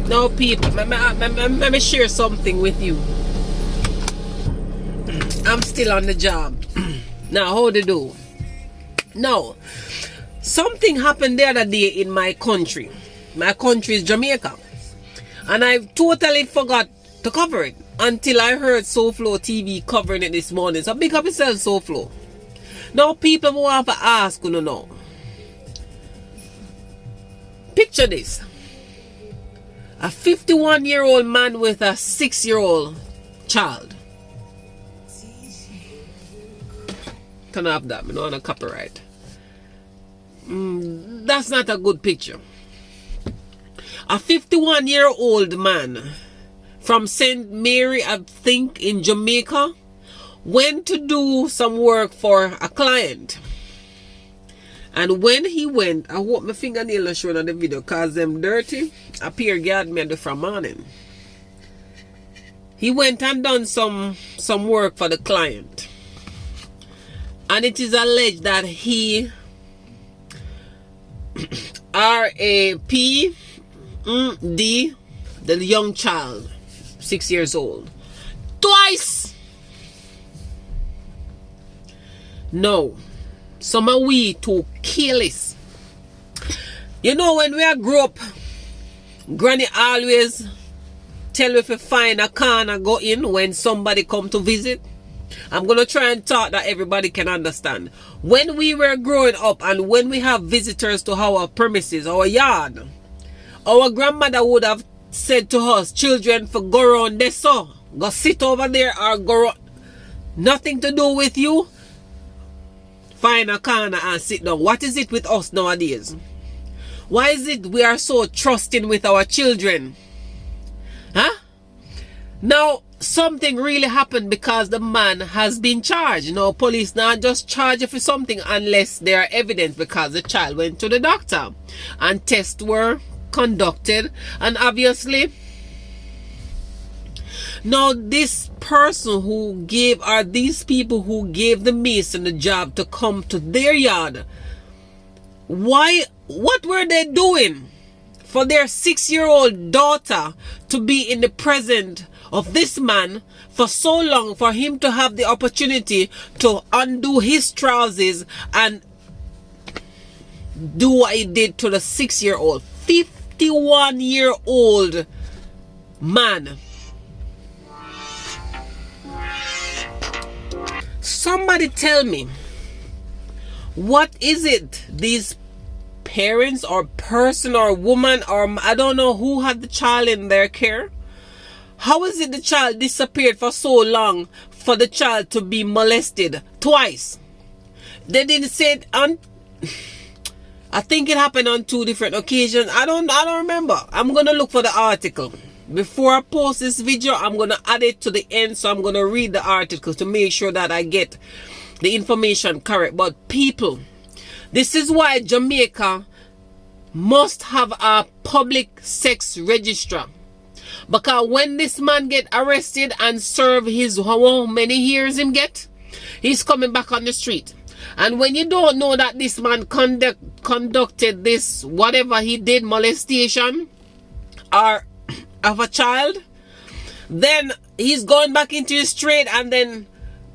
Now, people, let me share something with you. I'm still on the job. Now, how they do? Now, something happened the other day in my country. My country is Jamaica. And I totally forgot to cover it until I heard SoFlo TV covering it this morning. So big up yourself, SoFlo. Now, people who have to ask, you know. Picture this. A 51-year-old man with a 6-year-old child. Turn off that. I don't want to copyright. That's not a good picture. A 51-year-old man from St. Mary, I think, in Jamaica, went to do some work for a client. And when he went, I hope my fingernail is showing on the video because them dirty. A peer guard me do from morning. He went and done some work for the client. And it is alleged that he R.A.P. D, the young child, 6 years old, twice. No, some of we too careless. You know, when we grow up, Granny always tell me if you find a corner go in when somebody come to visit. I'm gonna try and talk that everybody can understand. When we were growing up and when we have visitors to our premises, our yard, our grandmother would have said to us, children, for go around this, so go sit over there or go around. Nothing to do with you. Find a corner and sit down. What is it with us nowadays? Why is it we are so trusting with our children? Huh? Now, something really happened because the man has been charged. You know, police not just charge you for something unless there are evidence, because the child went to the doctor and tests were conducted, and obviously now this person who gave, or these people who gave the mason the job to come to their yard, what were they doing for their 6-year-old daughter to be in the presence of this man for so long, for him to have the opportunity to undo his trousers and do what he did to the 6-year-old, 51-year-old man? Somebody tell me, what is it these parents or person or woman, or I don't know who had the child in their care, how is it the child disappeared for so long for the child to be molested twice? They didn't say it on, I think it happened on 2 different occasions. I don't remember. I'm gonna look for the article. Before I post this video, I'm gonna add it to the end, so I'm gonna read the article to make sure that I get the information correct. But people, this is why Jamaica must have a public sex registrar. Because when this man get arrested and serve his how many years him get, he's coming back on the street. And when you don't know that this man conducted this, whatever he did, molestation or of a child, then he's going back into the street, and then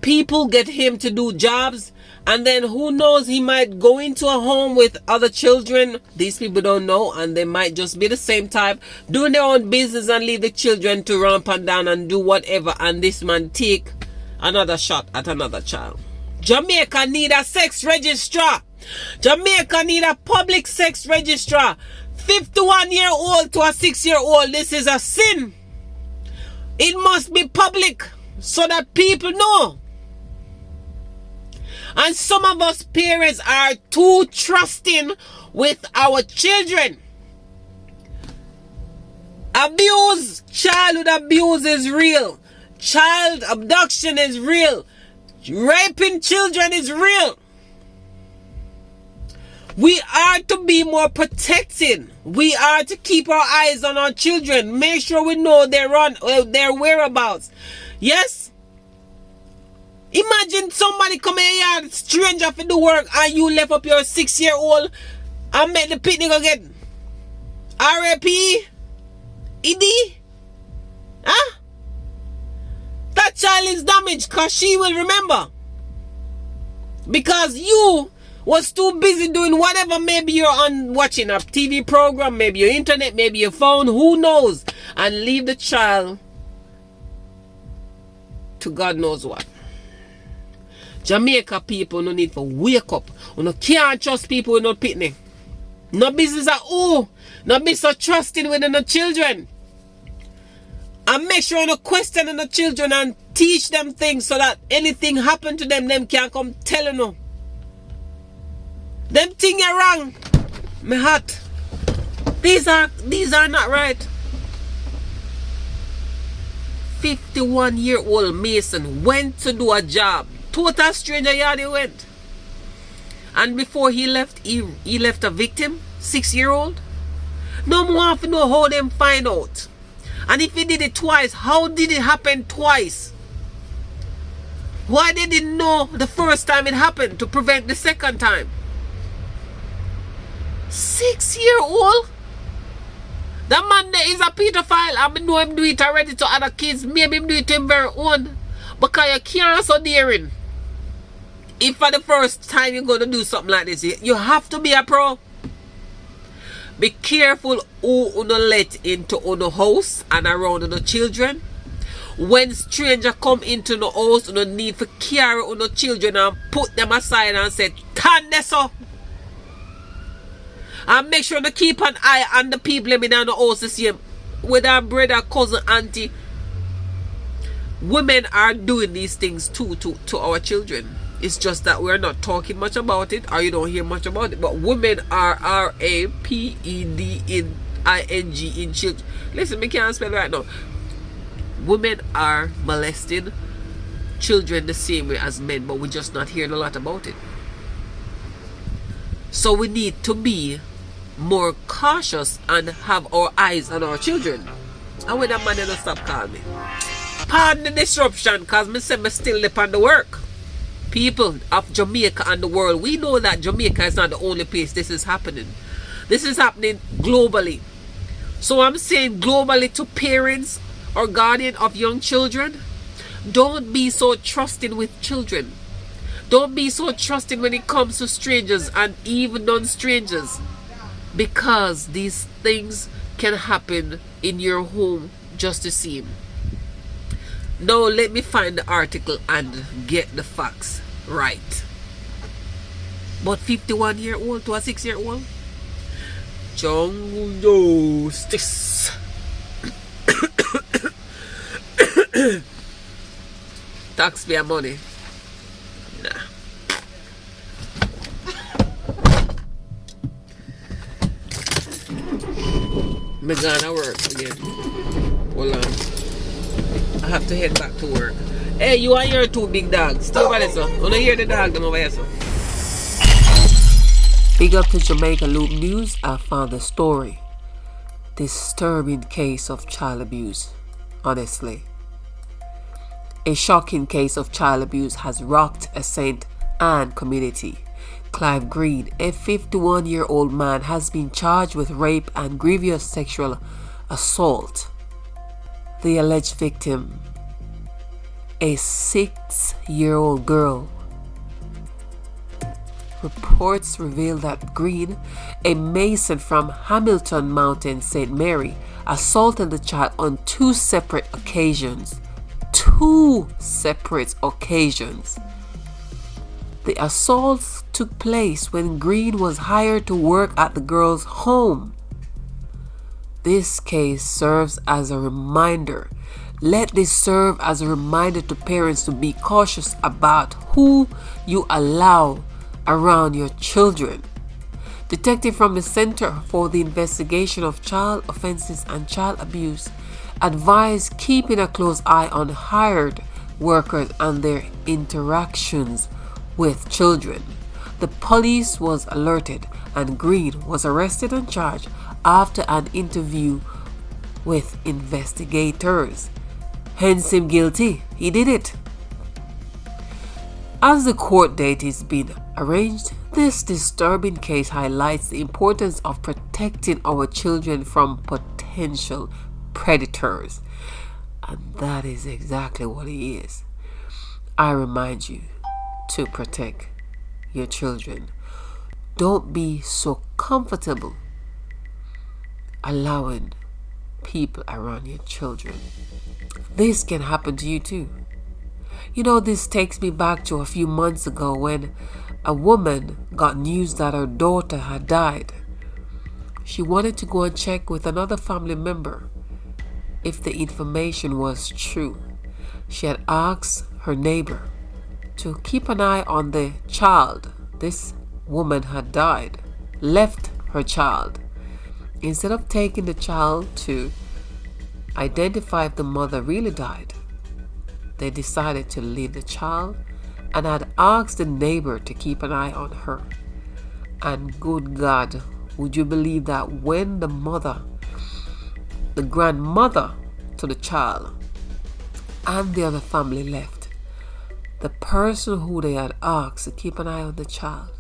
people get him to do jobs, and then who knows, he might go into a home with other children. These people don't know, and they might just be the same type, doing their own business and leave the children to run up and down and do whatever, and this man take another shot at another child. Jamaica need a sex registrar. Jamaica need a public sex registrar. 51-year-old to a 6-year-old, this is a sin. It must be public so that people know. And some of us parents are too trusting with our children. Abuse, childhood abuse is real. Child abduction is real. Raping children is real. We are to be more protected. We are to keep our eyes on our children. Make sure we know their whereabouts. Yes? Imagine somebody come in here, stranger for the work, and you left up your 6-year-old and make the picnic again. R.A.P. Idi? Huh? That child is damaged because she will remember. Because you was too busy doing whatever. Maybe you're on watching a TV program, maybe your internet, maybe your phone, who knows? And leave the child to God knows what. Jamaica people no need for wake up. You can't trust people with no pitney. No business at all. No be so trusting with the children. And make sure you question the children and teach them things so that anything happen to them can come telling you. Them things are wrong. My heart. These are not right. 51-year-old Mason went to do a job. Total stranger yard he went. And before he left, he left a victim, 6-year-old. No more have to know how them find out. And if he did it twice, how did it happen twice? Why they didn't know the first time it happened to prevent the second time? 6-year-old? That man there is a pedophile. I know him do it already to other kids. Maybe him do it to him very own. Because you can't so daring. If for the first time you're going to do something like this, you have to be a pro. Be careful who you let into your house and around the children. When stranger come into the house, you need to carry your children and put them aside and say, "Stand there, so." And make sure to keep an eye on the people living in the house the same. With our brother, cousin, auntie. Women are doing these things too to our children. It's just that we're not talking much about it, or you don't hear much about it. But women are rapeding in children. Listen, me can't spell right now. Women are molesting children the same way as men, but we're just not hearing a lot about it. So we need to be more cautious and have our eyes on our children. And when that man don't stop calling me. Pardon the disruption, because me say me still live on the work. People of Jamaica and the world, we know that Jamaica is not the only place this is happening. This is happening globally. So I'm saying globally to parents or guardian of young children, don't be so trusting with children. Don't be so trusting when it comes to strangers and even non-strangers. Because these things can happen in your home just the same. Now let me find the article and get the facts right. But 51-year-old to a 6-year-old? Jungle justice. Taxpayer money. Nah. Me gonna work again. Hold on. I have to head back to work. Hey, you are your two big dogs. Stay over there, sir. Wanna hear the dog them over here, sir? Big up to Jamaica LoopNews. I found the story. Disturbing case of child abuse. Honestly. A shocking case of child abuse has rocked a St. Anne community. Clive Green, a 51-year-old man, has been charged with rape and grievous sexual assault. The alleged victim, a 6-year-old girl. Reports reveal that Green, a mason from Hamilton Mountain, St. Mary, assaulted the child on two separate occasions. The assaults took place when Green was hired to work at the girl's home. This case serves as a reminder. Let this serve as a reminder to parents to be cautious about who you allow around your children. Detective from the Center for the Investigation of Child Offenses and Child Abuse advised keeping a close eye on hired workers and their interactions with children. The police was alerted and Green was arrested and charged after an interview with investigators. Hence him guilty. He did it. As the court date is being arranged, this disturbing case highlights the importance of protecting our children from potential predators. And that is exactly what he is. I remind you to protect your children. Don't be so comfortable allowing people around your children. This can happen to you too. This takes me back to a few months ago when a woman got news that her daughter had died. She wanted to go and check with another family member if the information was true. She had asked her neighbor to keep an eye on the child. This woman had died, left her child. Instead of taking the child to identify if the mother really died, they decided to leave the child and had asked the neighbor to keep an eye on her. And good God, would you believe that when the grandmother to the child and the other family left, the person who they had asked to keep an eye on the child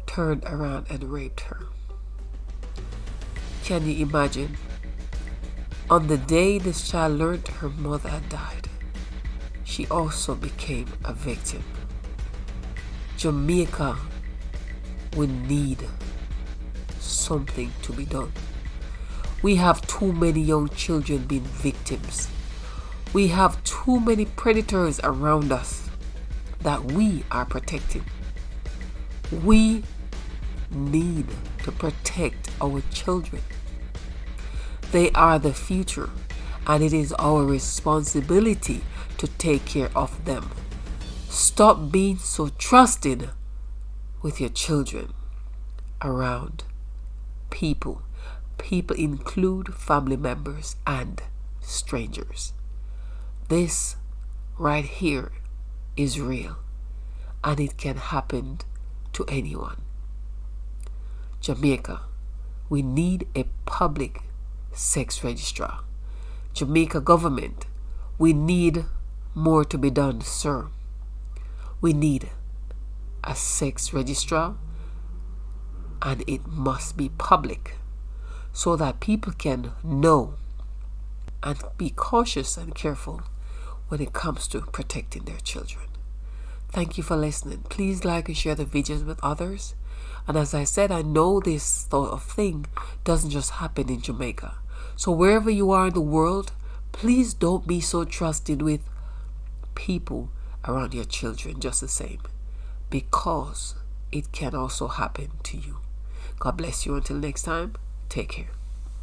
turned around and raped her. Can you imagine? On the day this child learned her mother had died, she also became a victim. Jamaica, we need something to be done. We have too many young children being victims. We have too many predators around us that we are protecting. We need to protect our children. They are the future, and it is our responsibility to take care of them. Stop being so trusting with your children around people. People include family members and strangers. This right here is real, and it can happen to anyone. Jamaica, we need a public sex registrar. Jamaica government, we need more to be done, sir. We need a sex registrar, and it must be public so that people can know and be cautious and careful when it comes to protecting their children. Thank you for listening. Please like and share the videos with others. And as I said, I know this sort of thing doesn't just happen in Jamaica. So wherever you are in the world, please don't be so trusted with people around your children just the same, because it can also happen to you. God bless you. Until next time, take care.